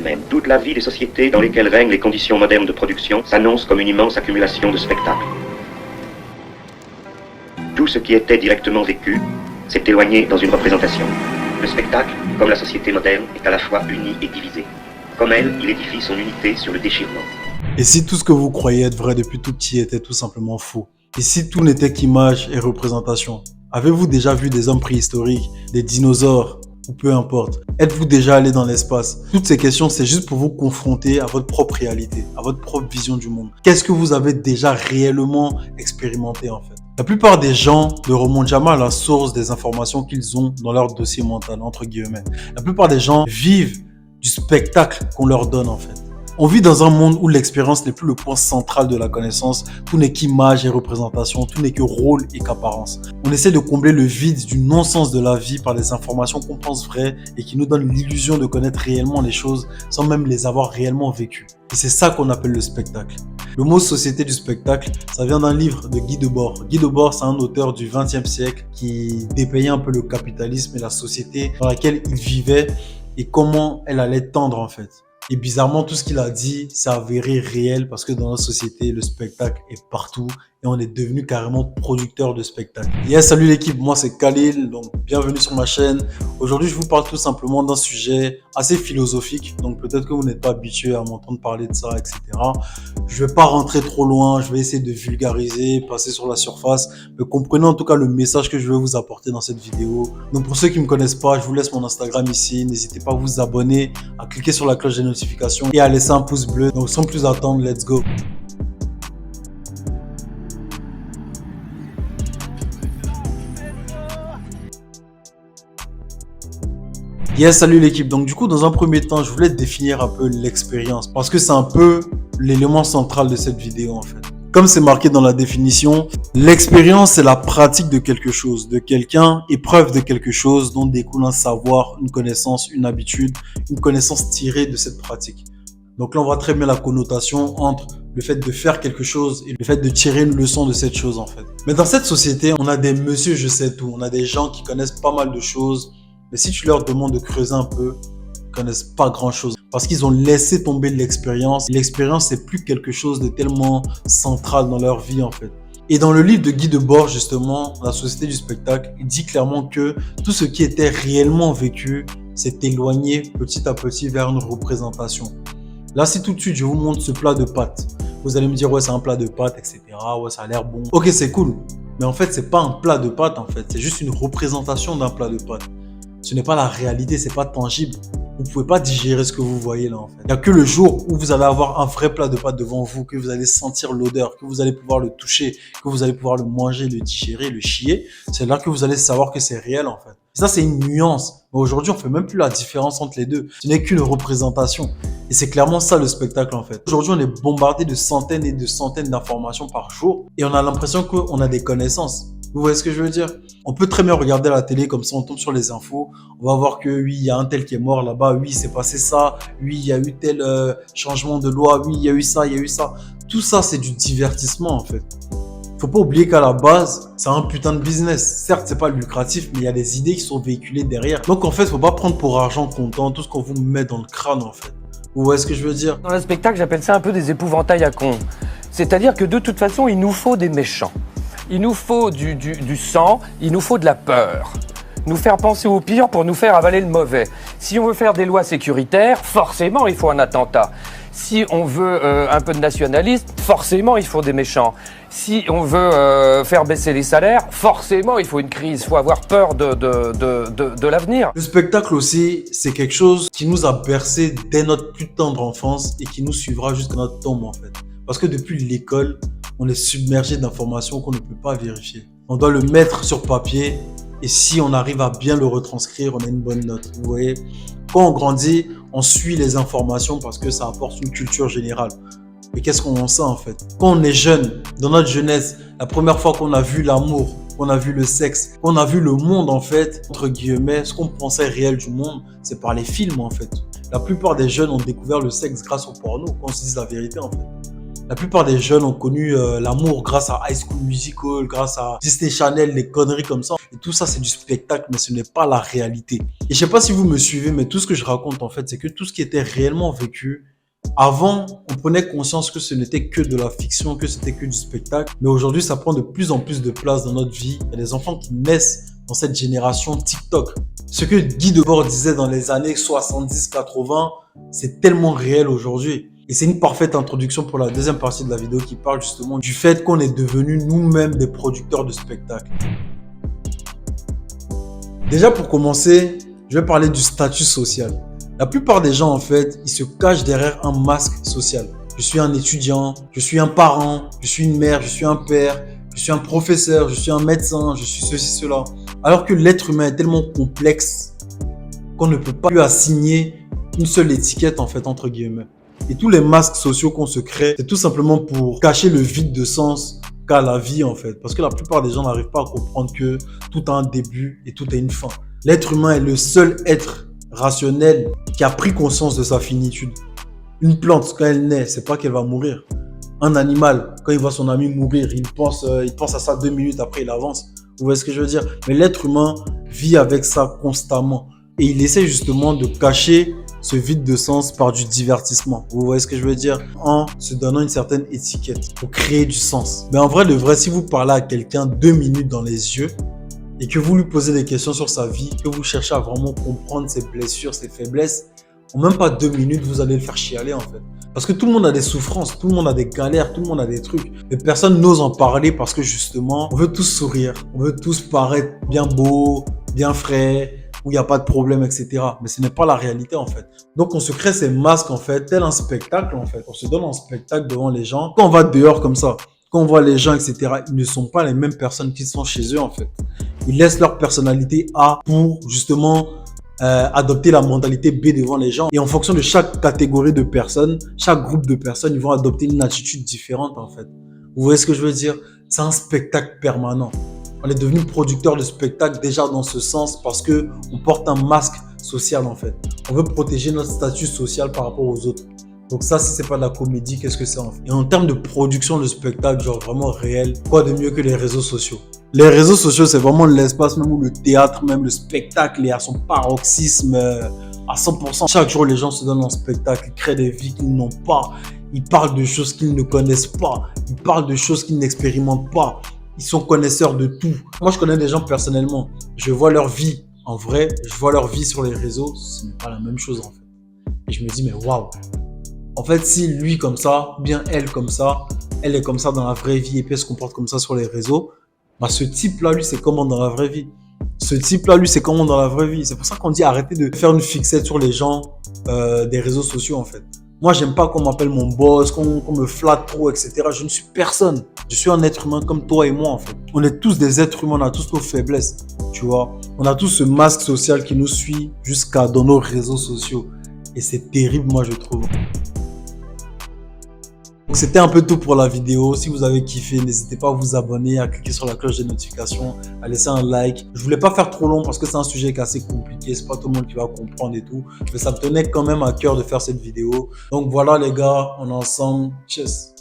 Même toute la vie des sociétés dans lesquelles règnent les conditions modernes de production s'annonce comme une immense accumulation de spectacles. Tout ce qui était directement vécu s'est éloigné dans une représentation. Le spectacle, comme la société moderne, est à la fois uni et divisé. Comme elle, il édifie son unité sur le déchirement. Et si tout ce que vous croyez être vrai depuis tout petit était tout simplement faux? Et si tout n'était qu'image et représentation? Avez-vous déjà vu des hommes préhistoriques, des dinosaures ou peu importe? Êtes-vous déjà allé dans l'espace? Toutes ces questions, c'est juste pour vous confronter à votre propre réalité, à votre propre vision du monde. Qu'est-ce que vous avez déjà réellement expérimenté en fait? La plupart des gens ne remontent jamais à la source des informations qu'ils ont dans leur dossier mental, entre guillemets. La plupart des gens vivent du spectacle qu'on leur donne en fait. On vit dans un monde où l'expérience n'est plus le point central de la connaissance, tout n'est qu'image et représentation, tout n'est que rôle et qu'apparence. On essaie de combler le vide du non-sens de la vie par des informations qu'on pense vraies et qui nous donnent l'illusion de connaître réellement les choses sans même les avoir réellement vécues. Et c'est ça qu'on appelle le spectacle. Le mot société du spectacle, ça vient d'un livre de Guy Debord. Guy Debord, c'est un auteur du XXe siècle qui dépeillait un peu le capitalisme et la société dans laquelle il vivait et comment elle allait tendre en fait. Et bizarrement, tout ce qu'il a dit s'est avéré réel parce que dans notre société, le spectacle est partout et on est devenu carrément producteur de spectacles. Yes, salut l'équipe, moi c'est Khalil, donc bienvenue sur ma chaîne. Aujourd'hui, je vous parle tout simplement d'un sujet assez philosophique, donc peut-être que vous n'êtes pas habitué à m'entendre parler de ça, etc. Je vais pas rentrer trop loin, je vais essayer de vulgariser, passer sur la surface, mais comprenez en tout cas le message que je vais vous apporter dans cette vidéo. Donc pour ceux qui me connaissent pas, je vous laisse mon Instagram ici, n'hésitez pas à vous abonner, à cliquer sur la cloche des notifications et à laisser un pouce bleu. Donc sans plus attendre, let's go. Yes, salut l'équipe. Donc du coup, dans un premier temps, je voulais définir un peu l'expérience parce que c'est un peu l'élément central de cette vidéo en fait. Comme c'est marqué dans la définition, l'expérience c'est la pratique de quelque chose, de quelqu'un, épreuve de quelque chose dont découle un savoir, une connaissance, une habitude, une connaissance tirée de cette pratique. Donc là, on voit très bien la connotation entre le fait de faire quelque chose et le fait de tirer une leçon de cette chose en fait. Mais dans cette société, on a des monsieur je sais tout, on a des gens qui connaissent pas mal de choses. Mais si tu leur demandes de creuser un peu, ils connaissent pas grand chose. Parce qu'ils ont laissé tomber l'expérience. L'expérience, c'est plus quelque chose de tellement central dans leur vie, en fait. Et dans le livre de Guy Debord, justement, La société du spectacle, il dit clairement que tout ce qui était réellement vécu s'est éloigné petit à petit vers une représentation. Là, si tout de suite, je vous montre ce plat de pâtes, vous allez me dire, ouais, c'est un plat de pâtes, etc. Ouais, ça a l'air bon. Ok, c'est cool. Mais en fait, c'est pas un plat de pâtes, en fait. C'est juste une représentation d'un plat de pâtes. Ce n'est pas la réalité, c'est pas tangible. Vous pouvez pas digérer ce que vous voyez là en fait. Il n'y a que le jour où vous allez avoir un vrai plat de pâtes devant vous, que vous allez sentir l'odeur, que vous allez pouvoir le toucher, que vous allez pouvoir le manger, le digérer, le chier. C'est là que vous allez savoir que c'est réel en fait. Et ça c'est une nuance. Mais aujourd'hui on fait même plus la différence entre les deux. Ce n'est qu'une représentation. Et c'est clairement ça le spectacle en fait. Aujourd'hui on est bombardé de centaines et de centaines d'informations par jour et on a l'impression qu'on a des connaissances. Vous voyez ce que je veux dire? On peut très bien regarder la télé comme ça, on tombe sur les infos. On va voir que oui, il y a un tel qui est mort là-bas. Oui, c'est passé ça. Oui, il y a eu tel changement de loi. Oui, il y a eu ça, il y a eu ça. Tout ça, c'est du divertissement en fait. Faut pas oublier qu'à la base, c'est un putain de business. Certes, c'est pas lucratif, mais il y a des idées qui sont véhiculées derrière. Donc en fait, faut pas prendre pour argent comptant tout ce qu'on vous met dans le crâne en fait. Vous voyez ce que je veux dire? Dans le spectacle, j'appelle ça un peu des épouvantails à cons. C'est-à-dire que de toute façon, il nous faut des méchants. Il nous faut du sang, il nous faut de la peur. Nous faire penser au pire pour nous faire avaler le mauvais. Si on veut faire des lois sécuritaires, forcément il faut un attentat. Si on veut un peu de nationalisme, forcément il faut des méchants. Si on veut faire baisser les salaires, forcément il faut une crise. Il faut avoir peur de l'avenir. Le spectacle aussi, c'est quelque chose qui nous a bercé dès notre plus tendre enfance et qui nous suivra jusqu'à notre tombe en fait. Parce que depuis l'école, on est submergé d'informations qu'on ne peut pas vérifier. On doit le mettre sur papier et si on arrive à bien le retranscrire, on a une bonne note. Vous voyez, quand on grandit, on suit les informations parce que ça apporte une culture générale. Mais qu'est-ce qu'on sait en fait? Quand on est jeune, dans notre jeunesse, la première fois qu'on a vu l'amour, qu'on a vu le sexe, qu'on a vu le monde en fait, entre guillemets, ce qu'on pensait réel du monde, c'est par les films en fait. La plupart des jeunes ont découvert le sexe grâce au porno, qu'on se dise la vérité en fait. La plupart des jeunes ont connu l'amour grâce à High School Musical, grâce à Disney Channel, les conneries comme ça. Et tout ça, c'est du spectacle, mais ce n'est pas la réalité. Et je sais pas si vous me suivez, mais tout ce que je raconte, en fait, c'est que tout ce qui était réellement vécu, avant, on prenait conscience que ce n'était que de la fiction, que c'était que du spectacle. Mais aujourd'hui, ça prend de plus en plus de place dans notre vie. Il y a des enfants qui naissent dans cette génération TikTok. Ce que Guy Debord disait dans les années 70-80, c'est tellement réel aujourd'hui. Et c'est une parfaite introduction pour la deuxième partie de la vidéo qui parle justement du fait qu'on est devenus nous-mêmes des producteurs de spectacles. Déjà pour commencer, je vais parler du statut social. La plupart des gens en fait, ils se cachent derrière un masque social. Je suis un étudiant, je suis un parent, je suis une mère, je suis un père, je suis un professeur, je suis un médecin, je suis ceci, cela. Alors que l'être humain est tellement complexe qu'on ne peut pas lui assigner une seule étiquette en fait entre guillemets. Et tous les masques sociaux qu'on se crée, c'est tout simplement pour cacher le vide de sens qu'a la vie en fait. Parce que la plupart des gens n'arrivent pas à comprendre que tout a un début et tout a une fin. L'être humain est le seul être rationnel qui a pris conscience de sa finitude. Une plante, quand elle naît, c'est pas qu'elle va mourir. Un animal, quand il voit son ami mourir, il pense à ça 2 minutes après, il avance. Vous voyez ce que je veux dire? Mais l'être humain vit avec ça constamment. Et il essaie justement de cacher ce vide de sens par du divertissement. Vous voyez ce que je veux dire? En se donnant une certaine étiquette pour créer du sens. Mais en vrai, de vrai, si vous parlez à quelqu'un 2 minutes dans les yeux et que vous lui posez des questions sur sa vie, que vous cherchez à vraiment comprendre ses blessures, ses faiblesses, en même pas 2 minutes, vous allez le faire chialer en fait. Parce que tout le monde a des souffrances, tout le monde a des galères, tout le monde a des trucs. Mais personne n'ose en parler parce que justement, on veut tous sourire. On veut tous paraître bien beau, bien frais, où il n'y a pas de problème, etc. Mais ce n'est pas la réalité en fait. Donc on se crée ces masques en fait, tel un spectacle en fait. On se donne un spectacle devant les gens. Quand on va dehors comme ça, quand on voit les gens, etc., ils ne sont pas les mêmes personnes qui sont chez eux en fait. Ils laissent leur personnalité A pour justement adopter la mentalité B devant les gens. Et en fonction de chaque catégorie de personnes, chaque groupe de personnes, ils vont adopter une attitude différente en fait. Vous voyez ce que je veux dire? C'est un spectacle permanent. On est devenu producteur de spectacle déjà dans ce sens parce que on porte un masque social en fait. On veut protéger notre statut social par rapport aux autres. Donc ça, si c'est pas de la comédie, qu'est-ce que c'est en fait? Et en termes de production de spectacle, genre vraiment réel, quoi de mieux que les réseaux sociaux? Les réseaux sociaux, c'est vraiment l'espace même où le théâtre, même le spectacle est à son paroxysme à 100%. Chaque jour, les gens se donnent en spectacle, ils créent des vies qu'ils n'ont pas. Ils parlent de choses qu'ils ne connaissent pas. Ils parlent de choses qu'ils n'expérimentent pas. Ils sont connaisseurs de tout. Moi, je connais des gens personnellement. Je vois leur vie en vrai. Je vois leur vie sur les réseaux. Ce n'est pas la même chose en fait. Et je me dis, mais waouh. En fait, si lui comme ça, ou bien elle comme ça, elle est comme ça dans la vraie vie et puis elle se comporte comme ça sur les réseaux, bah ce type-là, lui, c'est comment dans la vraie vie. Ce type-là, lui, c'est comment dans la vraie vie. C'est pour ça qu'on dit arrêtez de faire une fixette sur les gens des réseaux sociaux en fait. Moi, j'aime pas qu'on m'appelle mon boss, qu'on me flatte trop, etc. Je ne suis personne. Je suis un être humain comme toi et moi, en fait. On est tous des êtres humains, on a tous nos faiblesses, tu vois. On a tous ce masque social qui nous suit jusqu'à dans nos réseaux sociaux. Et c'est terrible, moi, je trouve. Donc, c'était un peu tout pour la vidéo. Si vous avez kiffé, n'hésitez pas à vous abonner, à cliquer sur la cloche des notifications, à laisser un like. Je voulais pas faire trop long parce que c'est un sujet qui est assez compliqué. C'est pas tout le monde qui va comprendre et tout. Mais ça me tenait quand même à cœur de faire cette vidéo. Donc voilà les gars, on est ensemble. Tchuss.